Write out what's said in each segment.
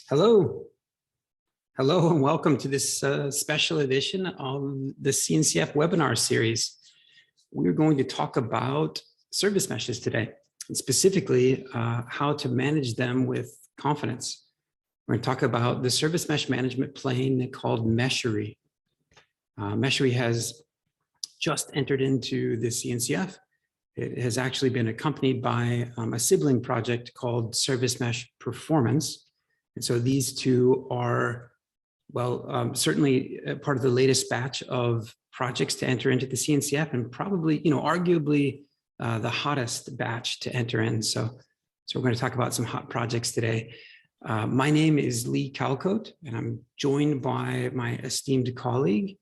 Hello. Hello and welcome to this special edition of the CNCF webinar series. We're going to talk about service meshes today, and specifically how to manage them with confidence. We're going to talk about the service mesh management plane called Meshery. Meshery has just entered into the CNCF. It has actually been accompanied by a sibling project called Service Mesh Performance. And so these two are, well, certainly part of the latest batch of projects to enter into the CNCF, and probably, arguably the hottest batch to enter in. So we're going to talk about some hot projects today. My name is Lee Calcote, and I'm joined by my esteemed colleague.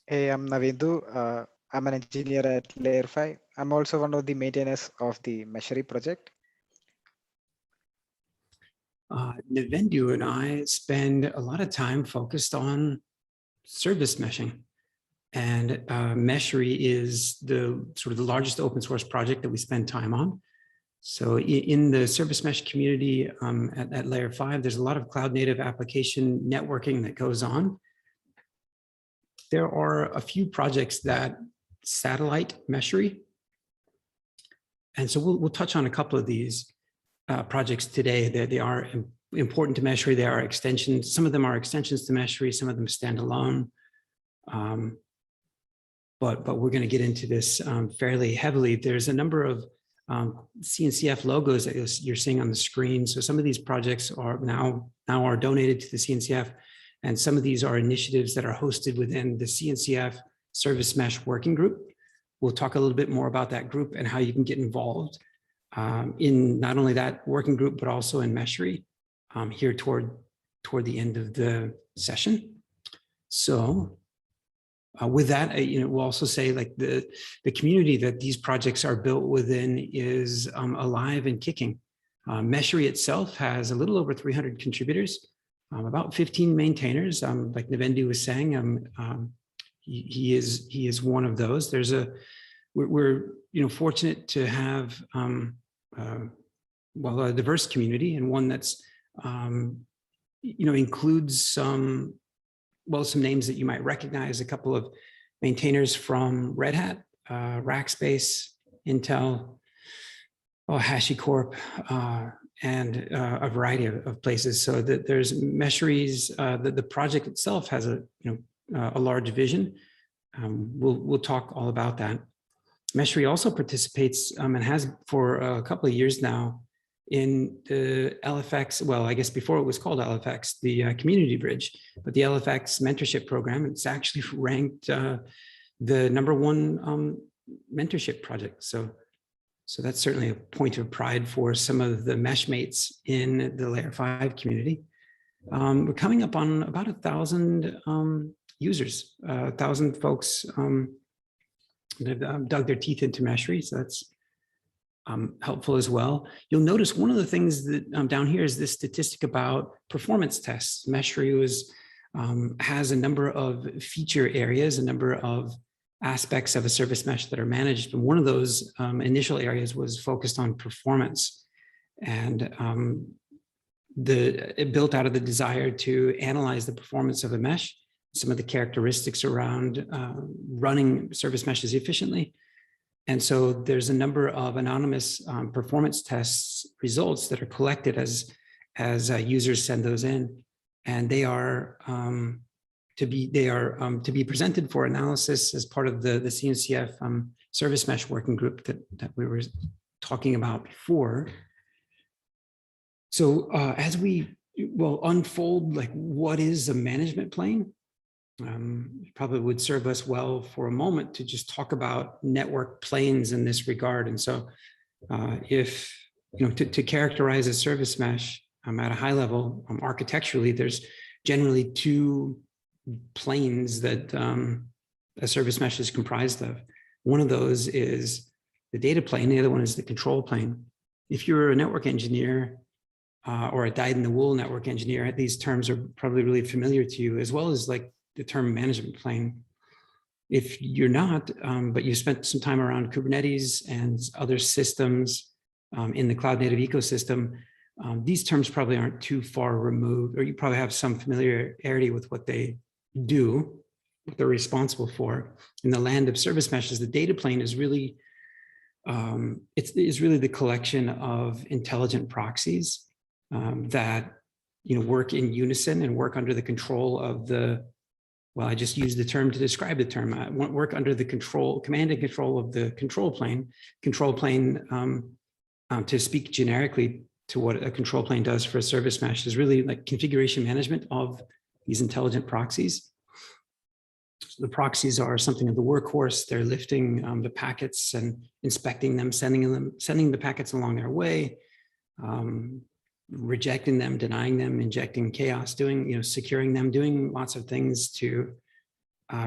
Hey, I'm Navindu. I'm an engineer at Layer 5. I'm also one of the maintainers of the Meshery project. Navindu and I spend a lot of time focused on service meshing, and Meshery is the sort of the largest open source project that we spend time on. So in the service mesh community at Layer 5, there's a lot of cloud native application networking that goes on. There are a few projects that satellite Meshery, and so we'll touch on a couple of these projects today. They are important to Meshery. They are extensions. Some of them are extensions to Meshery. Some of them stand alone. But we're going to get into this fairly heavily. There's a number of CNCF logos that you're seeing on the screen. So some of these projects are now are donated to the CNCF, and some of these are initiatives that are hosted within the CNCF Service Mesh Working Group. We'll talk a little bit more about that group and how you can get involved in not only that working group, but also in Meshery here toward the end of the session. So with that, we'll also say, like, the community that these projects are built within is alive and kicking. Meshery itself has a little over 300 contributors, about 15 maintainers. Like Navindu was saying, he is one of those. We're fortunate to have a diverse community, and one that's includes some names that you might recognize. A couple of maintainers from Red Hat, Rackspace, Intel, HashiCorp, and a variety of places. So that there's Meshery's, the project itself has a large vision. We'll talk all about that. Meshery also participates and has for a couple of years now in the LFX, well, I guess before it was called LFX, the Community Bridge, but the LFX mentorship program. It's actually ranked the #1 mentorship project. So that's certainly a point of pride for some of the meshmates in the Layer 5 community. We're coming up on about 1,000 users, 1,000 folks that have dug their teeth into Meshery, so that's helpful as well. You'll notice one of the things that down here is this statistic about performance tests. Meshery has a number of feature areas, a number of aspects of a service mesh that are managed, and one of those initial areas was focused on performance, and it built out of the desire to analyze the performance of a mesh, some of the characteristics around running service meshes efficiently. And so there's a number of anonymous performance tests results that are collected as users send those in, and they are to be presented for analysis as part of the CNCF Service Mesh Working Group that we were talking about before. So as we will unfold, like, what is a management plane? It probably would serve us well for a moment to just talk about network planes in this regard. And so if, to characterize a service mesh at a high level, architecturally, there's generally two planes that a service mesh is comprised of. One of those is the data plane. The other one is the control plane. If you're a network engineer or a dyed-in-the-wool network engineer, these terms are probably really familiar to you, as well as like the term management plane. If you're not, but you spent some time around Kubernetes and other systems in the cloud native ecosystem, These terms probably aren't too far removed, or you probably have some familiarity with what they do, what they're responsible for. In the land of service meshes, the data plane is really, it's really the collection of intelligent proxies that work in unison and work under the control of the, well, I just used the term to describe the term. I want work under the command and control of the control plane. Control plane, to speak generically to what a control plane does for a service mesh, is really like configuration management of these intelligent proxies. So the proxies are something of the workhorse. They're lifting the packets and inspecting them, sending the packets along their way, rejecting them, denying them, injecting chaos, securing them, doing lots of things to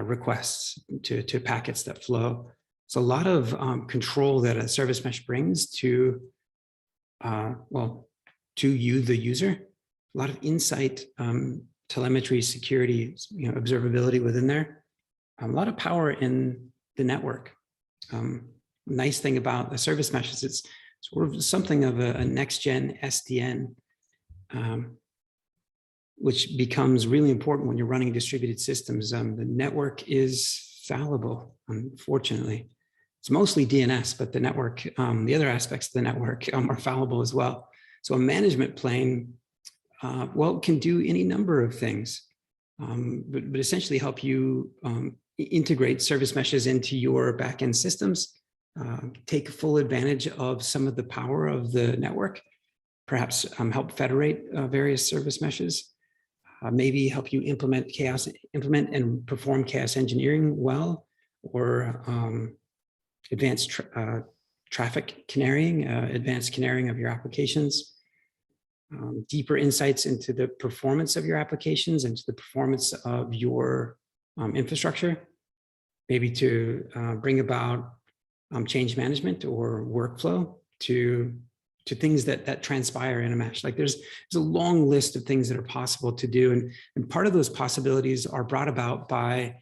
requests, to packets that flow. So a lot of control that a service mesh brings to, to you, the user. A lot of insight, telemetry, security, observability within there. A lot of power in the network. Nice thing about a service mesh is it's sort of something of a next-gen SDN, which becomes really important when you're running distributed systems. The network is fallible, unfortunately. It's mostly DNS, but the network, the other aspects of the network are fallible as well. So a management plane, can do any number of things, but essentially help you integrate service meshes into your backend systems, take full advantage of some of the power of the network, perhaps help federate various service meshes, maybe help you implement and perform chaos engineering well, or advanced traffic canarying, advanced canarying of your applications, deeper insights into the performance of your applications, into the performance of your infrastructure, maybe to bring about change management or workflow to things that transpire in a mesh. Like there's a long list of things that are possible to do. And part of those possibilities are brought about by,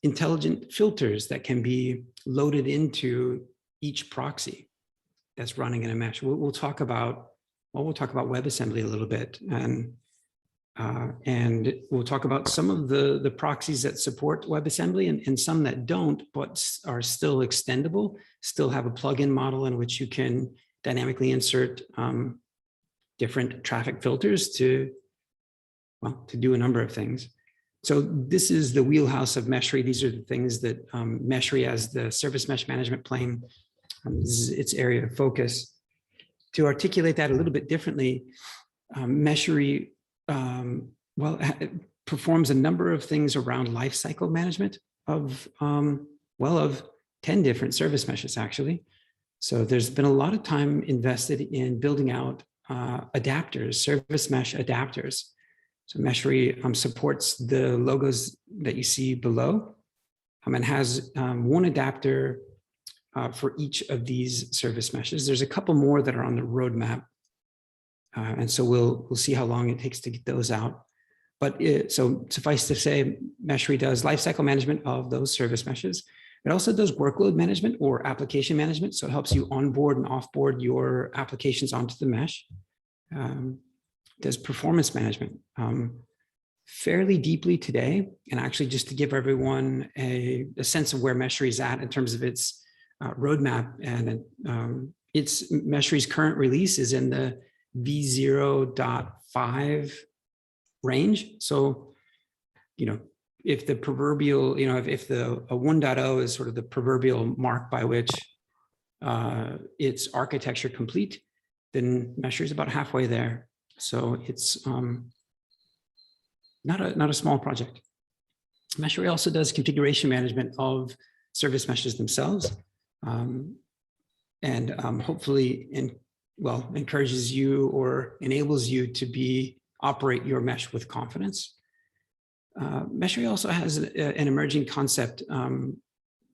intelligent filters that can be loaded into each proxy that's running in a mesh. We'll talk about WebAssembly a little bit, and we'll talk about some of the proxies that support WebAssembly and some that don't, but are still extendable, still have a plugin model in which you can dynamically insert different traffic filters to do a number of things. So this is the wheelhouse of Meshery. These are the things that Meshery, as the service mesh management plane, is its area of focus. To articulate that a little bit differently, Meshery performs a number of things around lifecycle management of 10 different service meshes, actually. So there's been a lot of time invested in building out adapters, service mesh adapters. So Meshery supports the logos that you see below, and has one adapter for each of these service meshes. There's a couple more that are on the roadmap. And so we'll see how long it takes to get those out. But so suffice to say, Meshery does lifecycle management of those service meshes. It also does workload management or application management. So it helps you onboard and offboard your applications onto the mesh. Does performance management fairly deeply today. And actually, just to give everyone a sense of where Meshery is at in terms of its roadmap, and its Meshery's current release is in the v0.5 range. So, if the proverbial, if the 1.0 is sort of the proverbial mark by which it's architecture complete, then Meshery is about halfway there. So it's not a small project. Meshery also does configuration management of service meshes themselves, and hopefully encourages you or enables you to operate your mesh with confidence. Meshery also has an emerging concept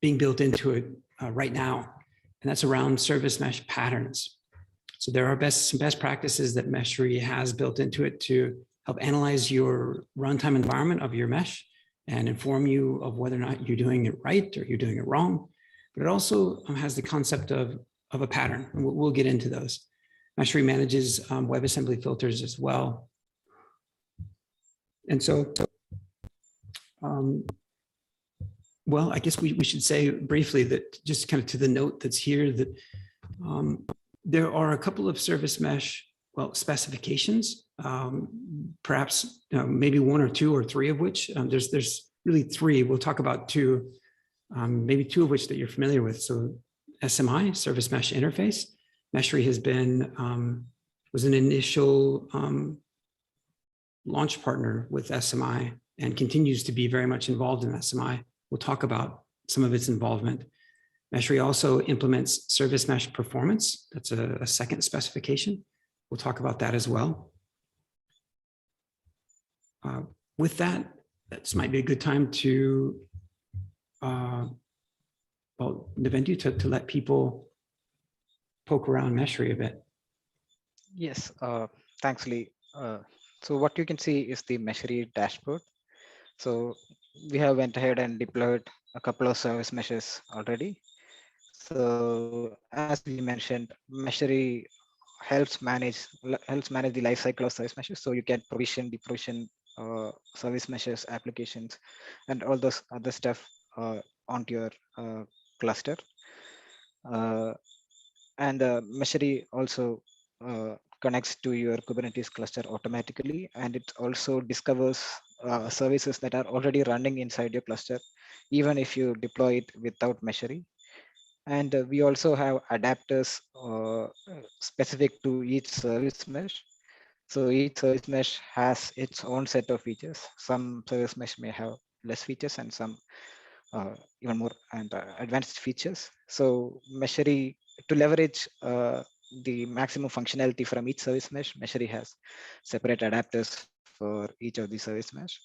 being built into it right now, and that's around service mesh patterns. So there are some best practices that Meshery has built into it to help analyze your runtime environment of your mesh and inform you of whether or not you're doing it right or you're doing it wrong. But it also has the concept of a pattern, and we'll get into those. Meshery manages WebAssembly filters as well. And so, well, I guess we should say briefly that just kind of to the note that's here that there are a couple of service mesh, well, specifications, perhaps maybe one or two or three of which, there's really three. We'll talk about two, maybe two of which that you're familiar with. So SMI, Service Mesh Interface. Meshery has been, was an initial launch partner with SMI and continues to be very much involved in SMI. We'll talk about some of its involvement. Meshery also implements Service Mesh Performance. That's a second specification. We'll talk about that as well. With that, this might be a good time to, well, Navendu, to let people poke around Meshery a bit. Yes, thanks, Lee. So what you can see is the Meshery dashboard. So we have went ahead and deployed a couple of service meshes already. So as we mentioned, Meshery helps manage the life cycle of service meshes. So you can provision service meshes, applications, and all those other stuff onto your cluster. And Meshery also connects to your Kubernetes cluster automatically, and it also discovers services that are already running inside your cluster, even if you deploy it without Meshery. And we also have adapters specific to each service mesh. So each service mesh has its own set of features. Some service mesh may have less features and some even more and advanced features. So Meshery, to leverage the maximum functionality from each service mesh, Meshery has separate adapters for each of the service mesh.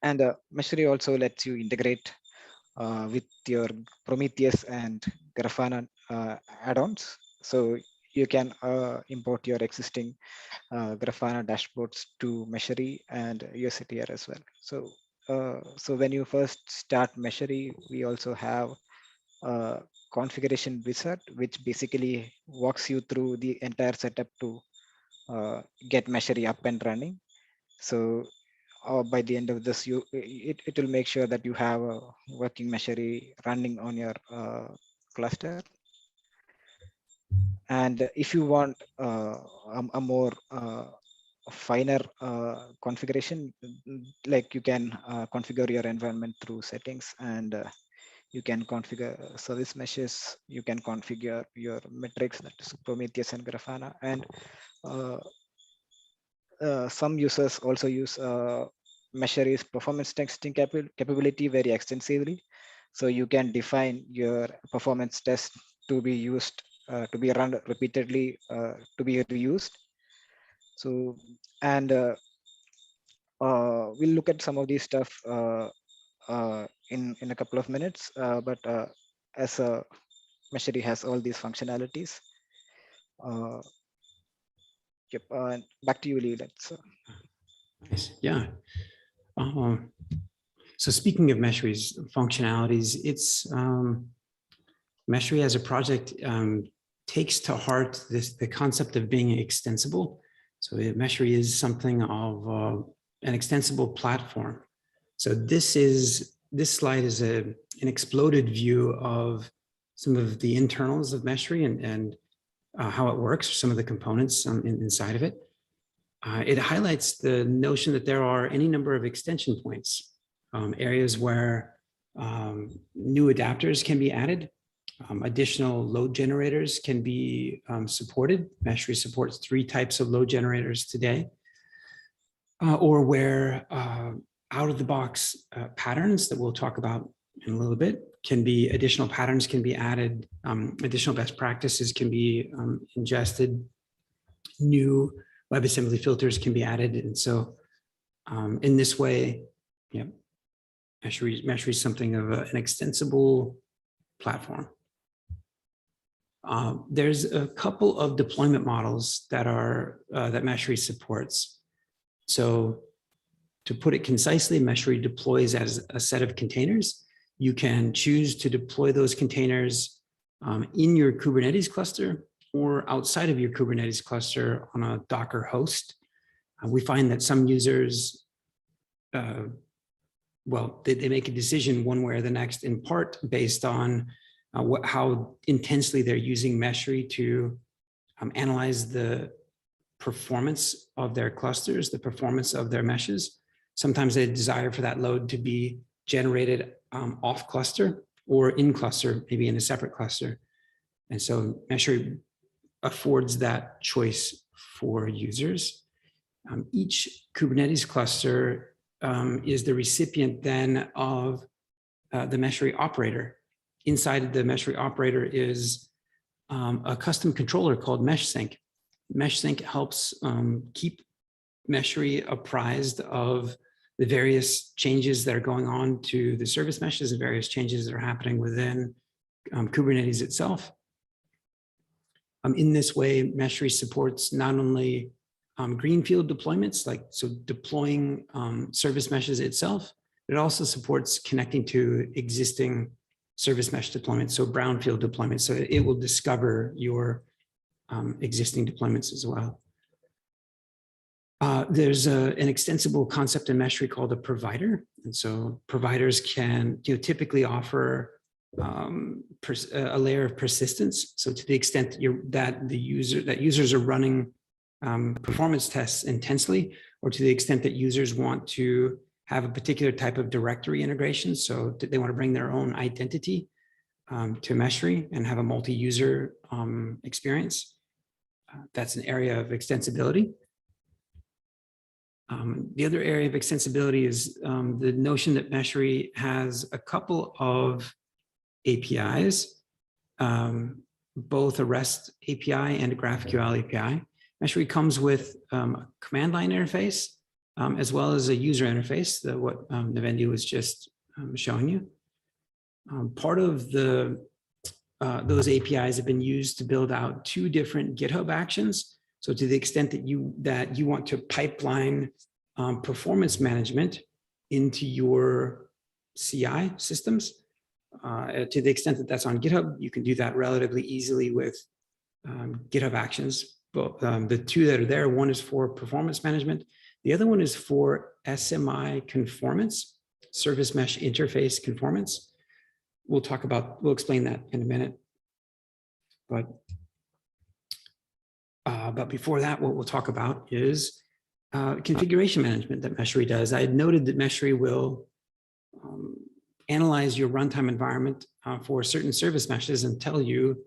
And Meshery also lets you integrate with your Prometheus and Grafana add-ons. So you can import your existing Grafana dashboards to Meshery and use it here as well. So so when you first start Meshery, we also have a configuration wizard, which basically walks you through the entire setup to get Meshery up and running. So by the end of this, it will make sure that you have a working Meshery running on your cluster. And if you want a more finer configuration, like you can configure your environment through settings, and you can configure service meshes, you can configure your metrics, that is Prometheus and Grafana, and some users also use Meshery's performance testing capability very extensively. So you can define your performance test to be used, to be run repeatedly, to be reused. So, and we'll look at some of these stuff in a couple of minutes, but as Meshery has all these functionalities. Yep, back to you, Lee. Let's. Nice. Yeah. So speaking of Meshery's functionalities, it's Meshery as a project takes to heart the concept of being extensible. So Meshery is something of an extensible platform. So this slide is an exploded view of some of the internals of Meshery and how it works, some of the components inside of it. It highlights the notion that there are any number of extension points, areas where new adapters can be added, additional load generators can be supported. Meshery supports 3 types of load generators today, or where out-of-the-box patterns that we'll talk about in a little bit can be, additional patterns can be added, additional best practices can be ingested, new WebAssembly filters can be added. And so in this way, yeah, Meshery is something of an extensible platform. There's a couple of deployment models that are that Meshery supports. So to put it concisely, Meshery deploys as a set of containers. You can choose to deploy those containers in your Kubernetes cluster, or outside of your Kubernetes cluster on a Docker host. We find that some users, well, they make a decision one way or the next, in part based on how intensely they're using Meshery to analyze the performance of their clusters, the performance of their meshes. Sometimes they desire for that load to be generated off cluster or in cluster, maybe in a separate cluster. And so Meshery affords that choice for users. Each Kubernetes cluster is the recipient then of the Meshery operator. Inside the Meshery operator is a custom controller called MeshSync. MeshSync helps keep Meshery apprised of the various changes that are going on to the service meshes and various changes that are happening within Kubernetes itself. In this way, Meshery supports not only greenfield deployments, like so deploying service meshes itself, but it also supports connecting to existing service mesh deployments, so brownfield deployments. So it will discover your existing deployments as well. There's an extensible concept in Meshery called a provider. And so providers can typically offer a layer of persistence. So to the extent that users are running performance tests intensely, or to the extent that users want to have a particular type of directory integration, so they want to bring their own identity to Meshery and have a multi-user experience. That's an area of extensibility. The other area of extensibility is the notion that Meshery has a couple of APIs, both a REST API and a GraphQL API. Meshery comes with a command line interface, as well as a user interface, what Navendi was just showing you. Part of those APIs have been used to build out 2 different GitHub actions. So to the extent that you want to pipeline performance management into your CI systems, to the extent that that's on GitHub, you can do that relatively easily with GitHub actions. But the 2 that are there, one is for performance management. The other one is for SMI conformance, service mesh interface conformance. We'll explain that in a minute. But before that, what we'll talk about is configuration management that Meshery does. I had noted that Meshery will analyze your runtime environment for certain service meshes and tell you,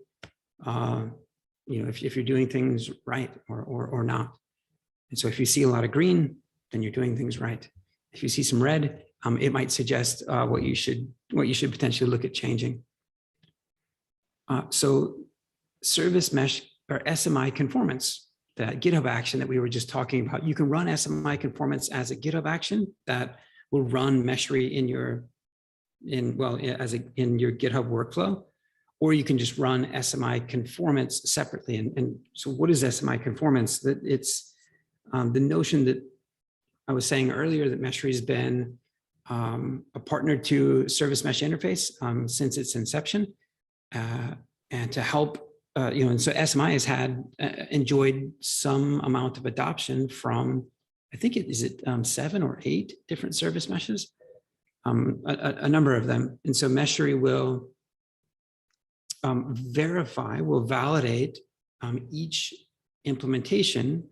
if you're doing things right or not. And so if you see a lot of green, then you're doing things right. If you see some red, it might suggest what you should potentially look at changing. So service mesh or SMI conformance, that GitHub action that we were just talking about, you can run SMI conformance as a GitHub action that will run Meshery in your GitHub workflow, or you can just run SMI conformance separately. And so what is SMI conformance? That it's the notion that I was saying earlier, that Meshery has been a partner to Service Mesh Interface since its inception, and to help, and so SMI has enjoyed some amount of adoption from, I think is it 7 or 8 different service meshes, a number of them. And so Meshery will will validate each implementation,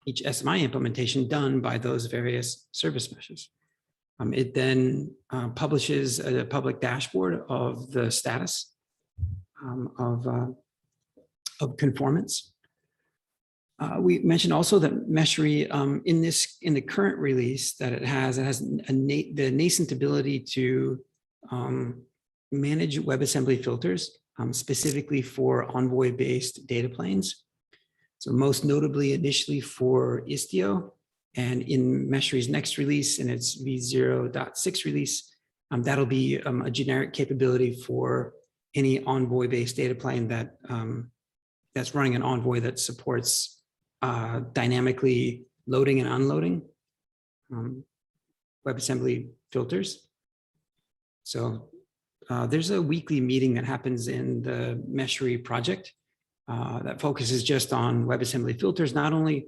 each SMI implementation done by those various service meshes. It then publishes a public dashboard of the status of conformance. We mentioned also that Meshery in the current release that it has the nascent ability to manage WebAssembly filters, specifically for Envoy-based data planes. So most notably initially for Istio, and in Meshery's next release, in its v0.6 release, that'll be a generic capability for any Envoy-based data plane that's running an Envoy that supports dynamically loading and unloading WebAssembly filters. So there's a weekly meeting that happens in the Meshery project that focuses just on WebAssembly filters, not only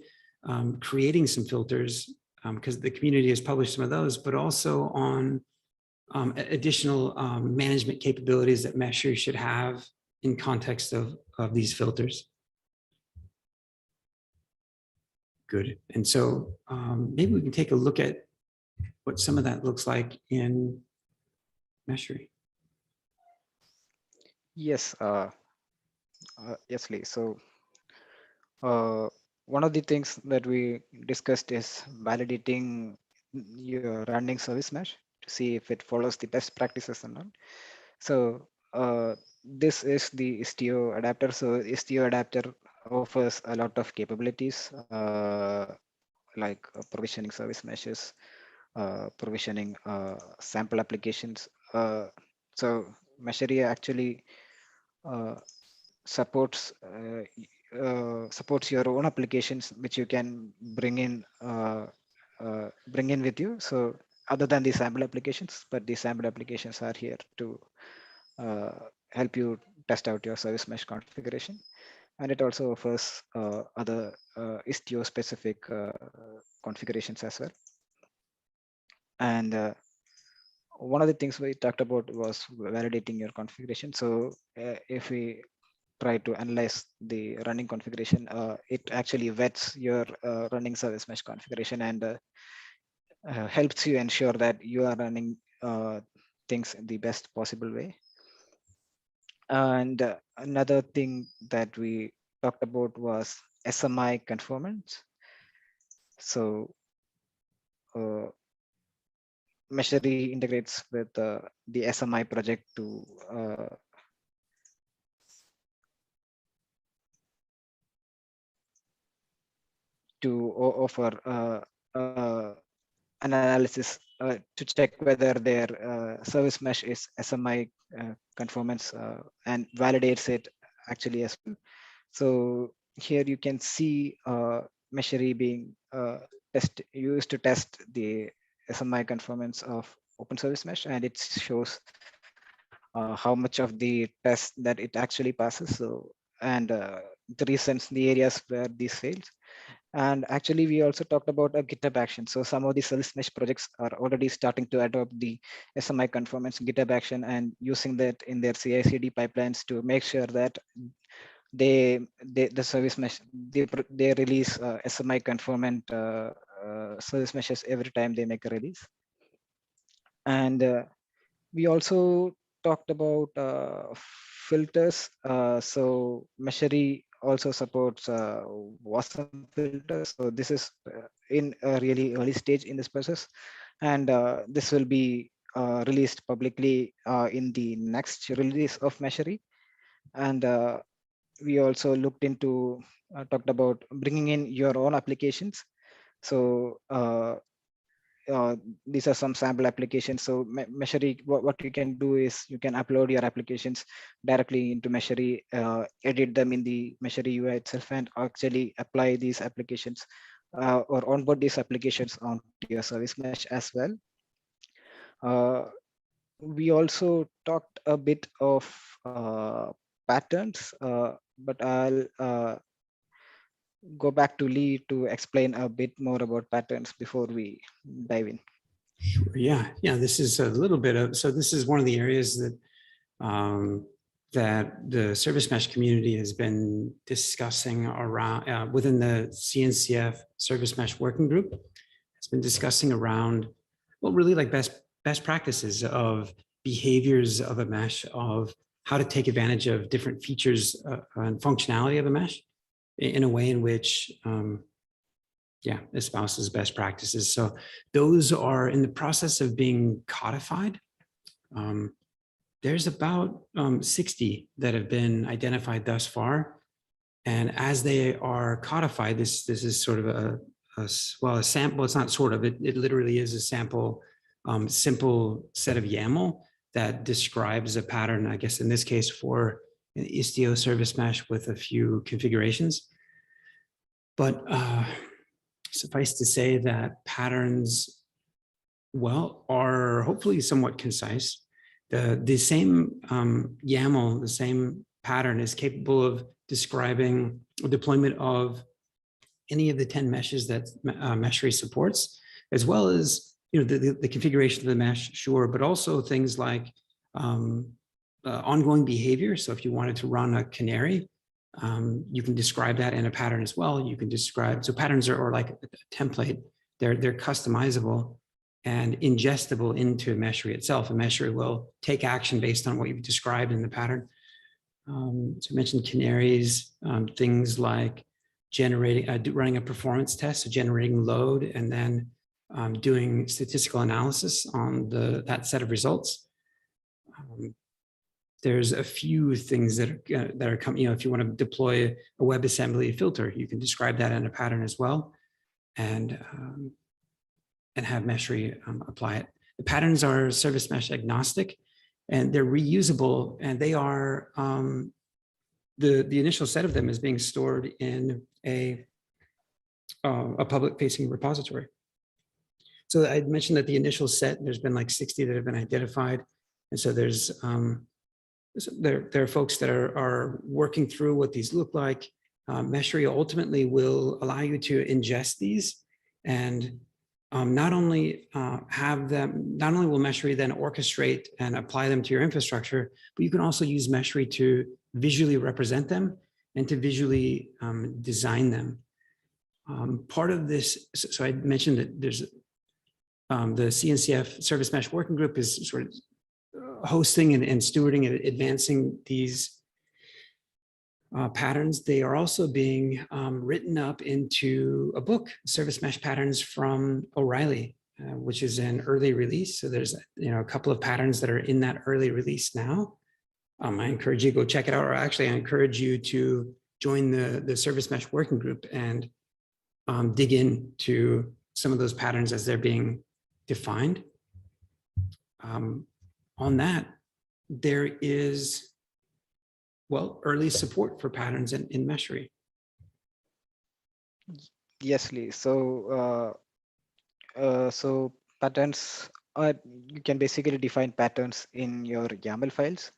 creating some filters, because the community has published some of those, but also on additional management capabilities that Meshery should have in context of these filters. Good. And so maybe we can take a look at what some of that looks like in Meshery. Yes, yes, Lee. So one of the things that we discussed is validating your running service mesh to see if it follows the best practices and all. So this is the Istio adapter. So Istio adapter offers a lot of capabilities like provisioning service meshes, provisioning sample applications. So Meshery actually supports supports your own applications, which you can bring in with you. So other than the sample applications, but the sample applications are here to help you test out your service mesh configuration. And it also offers other Istio specific configurations as well. And one of the things we talked about was validating your configuration. So if we try to analyze the running configuration, it actually vets your running service mesh configuration and helps you ensure that you are running things in the best possible way. And another thing that we talked about was SMI conformance. So Meshery integrates with the SMI project to offer an analysis to check whether their service mesh is SMI conformance and validates it actually as well. So here you can see Meshery being used to test the SMI conformance of open service mesh, and it shows how much of the test that it actually passes. So and the reasons, the areas where these fails. And actually, we also talked about a GitHub action. So some of the service mesh projects are already starting to adopt the SMI conformance GitHub action and using that in their CI/CD pipelines to make sure that the service mesh they release SMI conformant service meshes every time they make a release. And we also talked about filters. So Meshery also supports WASM filters. So this is in a really early stage in this process, and this will be released publicly in the next release of Meshery. And we also looked into talked about bringing in your own applications. So these are some sample applications. So Meshery, what you can do is you can upload your applications directly into Meshery, edit them in the Meshery UI itself, and actually apply these applications or onboard these applications onto your service mesh as well. We also talked a bit of patterns, but I'll go back to Lee to explain a bit more about patterns before we dive in. Sure. Yeah. This is a little bit of, so this is one of the areas that that the service mesh community has been discussing around within the CNCF service mesh working group. It's been discussing around, well, really like best practices of behaviors of a mesh, of how to take advantage of different features and functionality of a mesh in a way in which espouses best practices. So those are in the process of being codified. There's about 60 that have been identified thus far. And as they are codified, this is sort of a sample. It's not sort of, it literally is a sample, simple set of YAML that describes a pattern, I guess in this case for an Istio service mesh with a few configurations. But suffice to say that patterns, well, are hopefully somewhat concise. The same YAML, the same pattern is capable of describing a deployment of any of the 10 meshes that Meshery supports, as well as the configuration of the mesh, sure, but also things like ongoing behavior. So if you wanted to run a canary, you can describe that in a pattern as well. You can describe, so patterns are like a template. They're customizable and ingestible into Meshery itself. And Meshery will take action based on what you've described in the pattern. So I mentioned canaries, things like generating, running a performance test, so generating load, and then doing statistical analysis on that set of results. There's a few things that are coming. If you want to deploy a WebAssembly filter, you can describe that in a pattern as well, and have Meshery apply it. The patterns are service mesh agnostic, and they're reusable, and they are the initial set of them is being stored in a public-facing repository. So I mentioned that the initial set, there's been like 60 that have been identified, and so there's there are folks that are working through what these look like. Meshery ultimately will allow you to ingest these, and not only will Meshery then orchestrate and apply them to your infrastructure, but you can also use Meshery to visually represent them and to visually design them. Part of this, so I mentioned that there's the CNCF Service Mesh Working Group is sort of hosting and stewarding and advancing these patterns. They are also being written up into a book, Service Mesh Patterns from O'Reilly, which is an early release. So there's a couple of patterns that are in that early release now. I encourage you to go check it out, or actually I encourage you to join the Service Mesh Working Group and dig into some of those patterns as they're being defined. On that, there is, well, early support for patterns in Meshery. Yes, Lee. So, so patterns you can basically define patterns in your YAML files.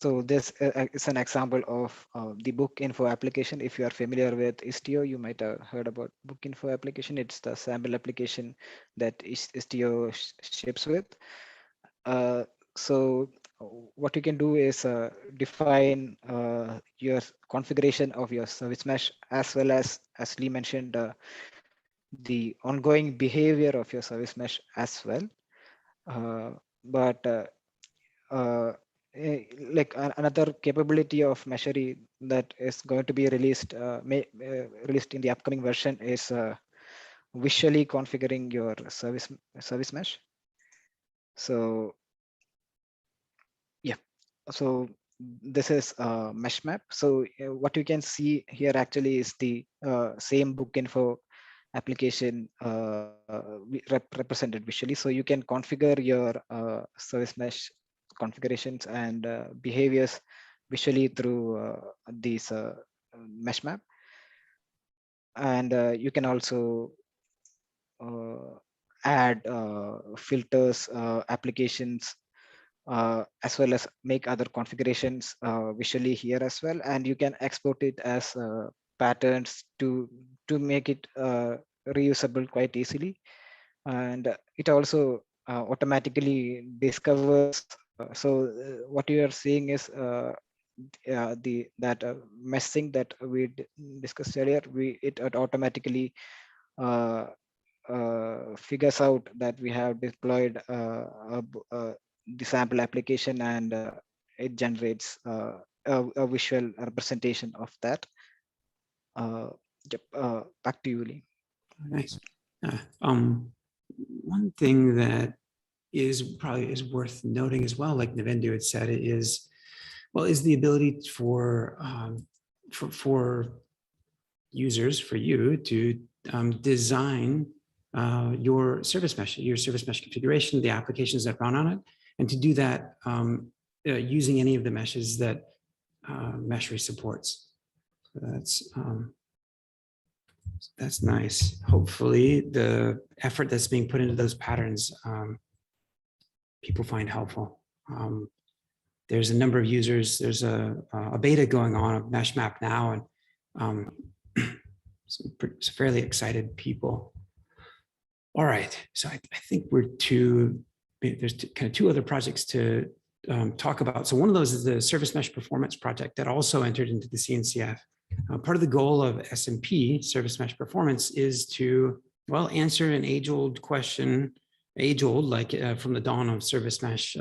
So this is an example of the book info application. If you are familiar with Istio, you might have heard about book info application. It's the sample application that Istio ships with. So what you can do is define your configuration of your service mesh, as well as Lee mentioned, the ongoing behavior of your service mesh as well. Like another capability of Meshery that is going to be released released in the upcoming version is visually configuring your service mesh. So yeah, so this is a mesh map. So what you can see here actually is the same book info application represented visually. So you can configure your service mesh configurations and behaviors visually through these mesh map. And you can also add filters, applications, as well as make other configurations visually here as well. And you can export it as patterns to make it reusable quite easily. And it also automatically discovers. What you are seeing is that meshing that we discussed earlier. It automatically figures out that we have deployed the sample application, and it generates a visual representation of that. Back to you, Lee. Nice. One thing that is worth noting as well, like Navendu had said, is the ability for users, for you to design your service mesh configuration, the applications that run on it, and to do that using any of the meshes that Meshery supports. So that's nice. Hopefully the effort that's being put into those patterns people find helpful. There's a number of users. There's a beta going on of Mesh Map now, and some fairly excited people. All right, so I think there's kind of two other projects to talk about. So one of those is the Service Mesh Performance project that also entered into the CNCF. Part of the goal of SMP, Service Mesh Performance, is to, well, answer an age-old question, age-old, like from the dawn of Service Mesh,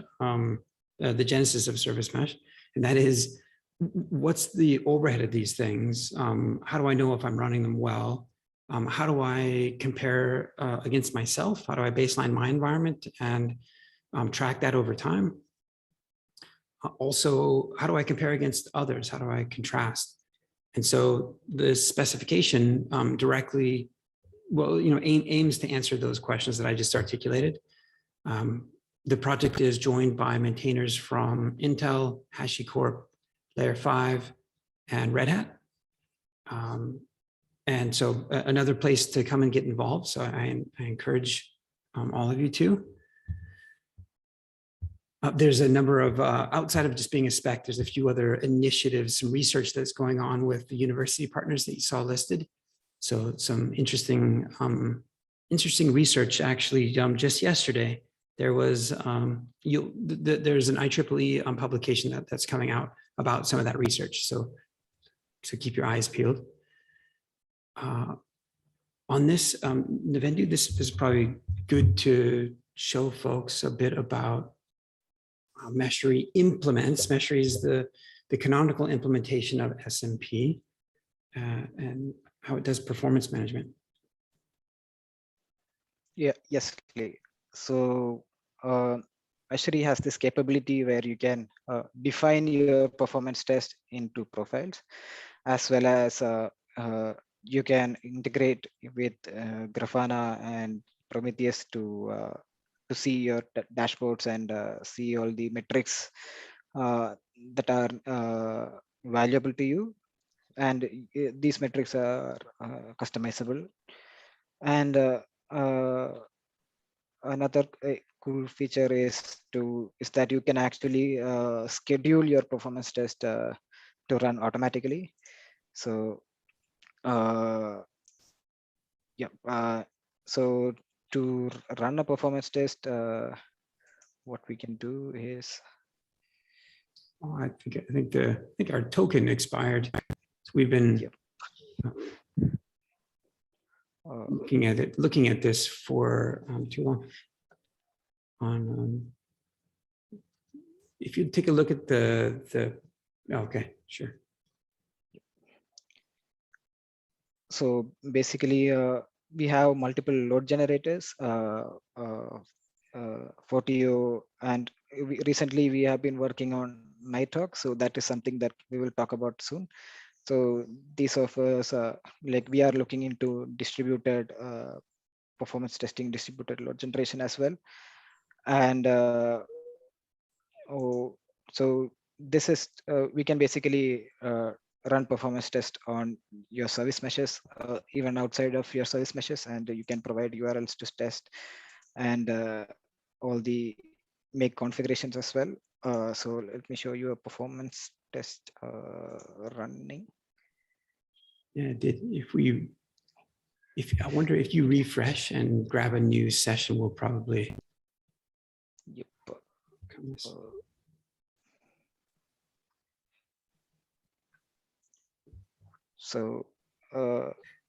the genesis of Service Mesh, and that is, what's the overhead of these things? How do I know if I'm running them well? How do I compare against myself? How do I baseline my environment and track that over time? Also, how do I compare against others? How do I contrast? And so the specification directly, well, aims to answer those questions that I just articulated. The project is joined by maintainers from Intel, HashiCorp, Layer 5, and Red Hat. And so another place to come and get involved. So I encourage all of you to. There's a number of, outside of just being a spec, there's a few other initiatives, some research that's going on with the university partners that you saw listed. So some interesting research. Actually, just yesterday, there was, there's an IEEE publication that's coming out about some of that research. So keep your eyes peeled. On this, Navendu, this is probably good to show folks a bit about Meshery implements. Meshery is the canonical implementation of SMP and how it does performance management. Yeah, yes. So Meshery has this capability where you can define your performance test into profiles, as well as you can integrate with Grafana and Prometheus to see your dashboards and see all the metrics that are valuable to you. And these metrics are customizable. And another cool feature is that you can actually schedule your performance test to run automatically. So so to run a performance test, what we can do is, I think our token expired. So we've been looking at this for too long. If you take a look at the okay, sure. So basically, we have multiple load generators for TO, and recently we have been working on Nighthawk. So that is something that we will talk about soon. So these offers, like we are looking into distributed performance testing, distributed load generation as well. And so this is, we can basically run performance test on your service meshes, even outside of your service meshes, and you can provide URLs to test and all the make configurations as well. So let me show you a performance test running. Yeah, I wonder if you refresh and grab a new session, we'll probably. Yep. So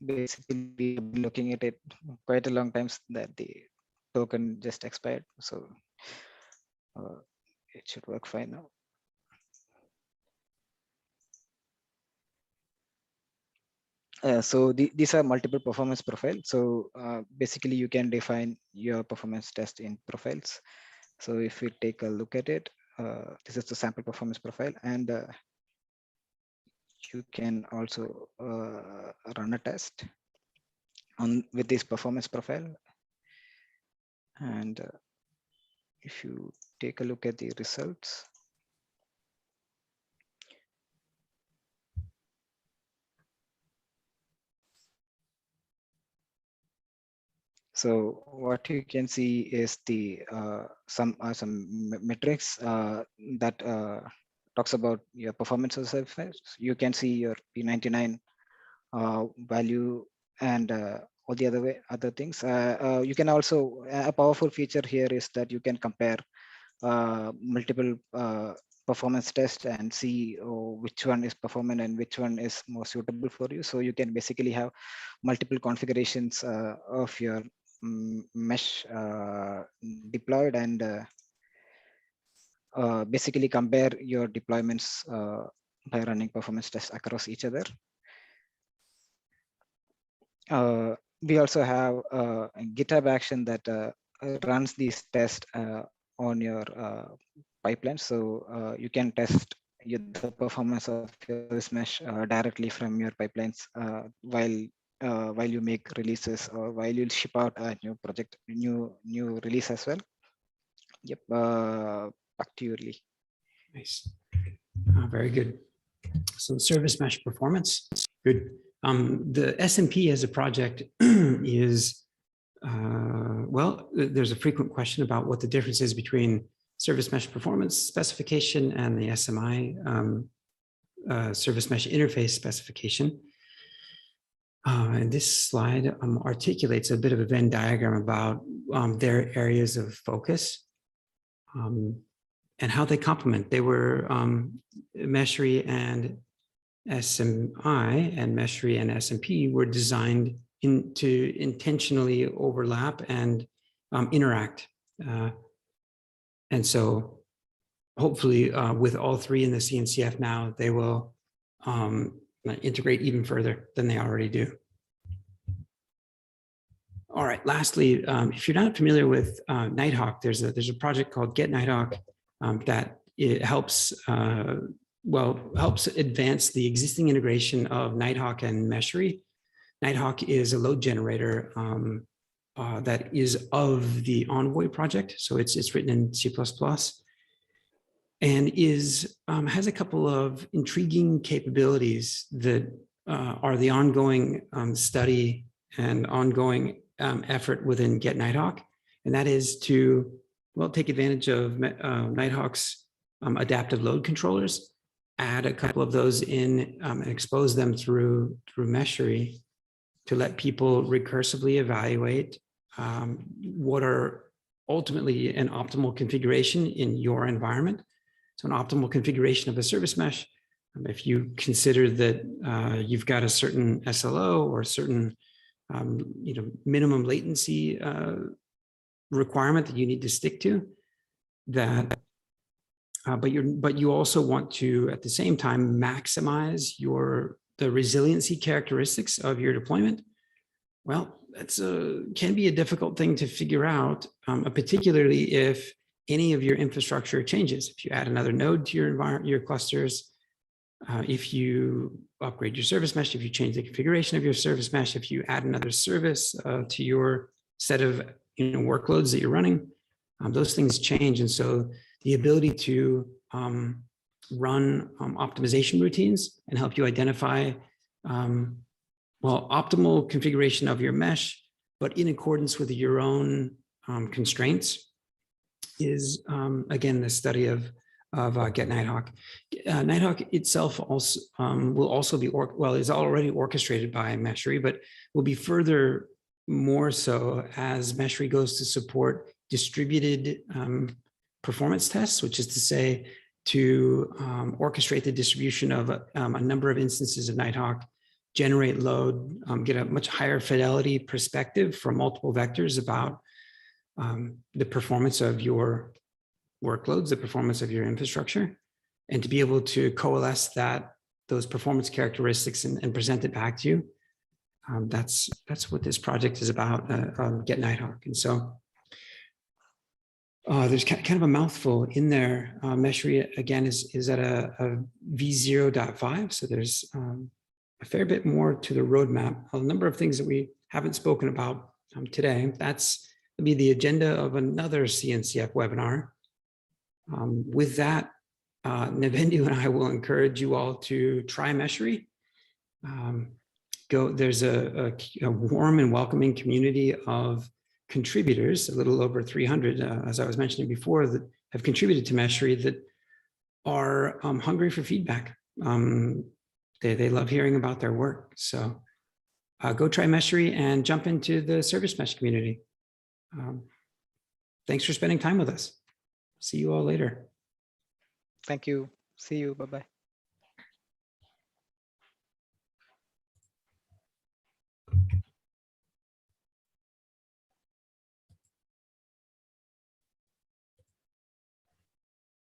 basically, we've been looking at it quite a long time that the token just expired. So it should work fine now. So these are multiple performance profiles. So basically, you can define your performance test in profiles. So if we take a look at it, this is the sample performance profile, and you can also run a test with this performance profile. And if you take a look at the results, So what you can see is the some metrics that talks about your performance of service. You can see your P99 value and all the other things. You can also, a powerful feature here is that you can compare multiple performance tests and see which one is performant and which one is more suitable for you. So you can basically have multiple configurations of your mesh deployed and basically compare your deployments by running performance tests across each other. We also have a GitHub action that runs these tests on your pipeline. So you can test the performance of your service mesh directly from your pipelines while you make releases or while you ship out a new project, new release as well. Yep. Back to you, Lee. Nice. Very good. So service mesh performance, good. The SMP as a project is, well, there's a frequent question about what the difference is between service mesh performance specification and the SMI service mesh interface specification. And this slide articulates a bit of a Venn diagram about their areas of focus and how they complement. They were Meshery and SMI and Meshery and SMP were designed to intentionally overlap and interact. And so hopefully with all three in the CNCF now, they will integrate even further than they already do. All right, lastly, if you're not familiar with Nighthawk, there's a project called Get Nighthawk that it helps helps advance the existing integration of Nighthawk and Meshery. Nighthawk is a load generator that is of the Envoy project, so it's written in C++, and has a couple of intriguing capabilities that are the ongoing study and ongoing effort within Get Nighthawk, and that is to take advantage of Nighthawk's adaptive load controllers, add a couple of those in and expose them through Meshery to let people recursively evaluate what are ultimately an optimal configuration in your environment. So an optimal configuration of a service mesh, if you consider that you've got a certain SLO or a certain minimum latency requirement that you need to stick to, that but you also want to at the same time maximize the resiliency characteristics of your deployment. Well, that's can be a difficult thing to figure out, particularly if any of your infrastructure changes. If you add another node to your clusters, if you upgrade your service mesh, if you change the configuration of your service mesh, if you add another service to your set of workloads that you're running, those things change. And so the ability to run optimization routines and help you identify optimal configuration of your mesh, but in accordance with your own constraints, is again the study of Get Nighthawk. Nighthawk itself also will also be is already orchestrated by Meshery, but will be further more so as Meshery goes to support distributed performance tests, which is to say to orchestrate the distribution of a number of instances of Nighthawk, generate load, get a much higher fidelity perspective from multiple vectors about the performance of your workloads, the performance of your infrastructure, and to be able to coalesce those performance characteristics and present it back to you. That's what this project is about, Get Nighthawk. And so there's kind of a mouthful in there. Meshery, again, is at a v0.5. So there's a fair bit more to the roadmap, a number of things that we haven't spoken about today. That's will be the agenda of another CNCF webinar. With that, Navendu and I will encourage you all to try Meshery. There's a warm and welcoming community of contributors, a little over 300, as I was mentioning before, that have contributed to Meshery that are hungry for feedback. They love hearing about their work. So go try Meshery and jump into the service mesh community. Thanks for spending time with us. See you all later. Thank you. See you. Bye-bye.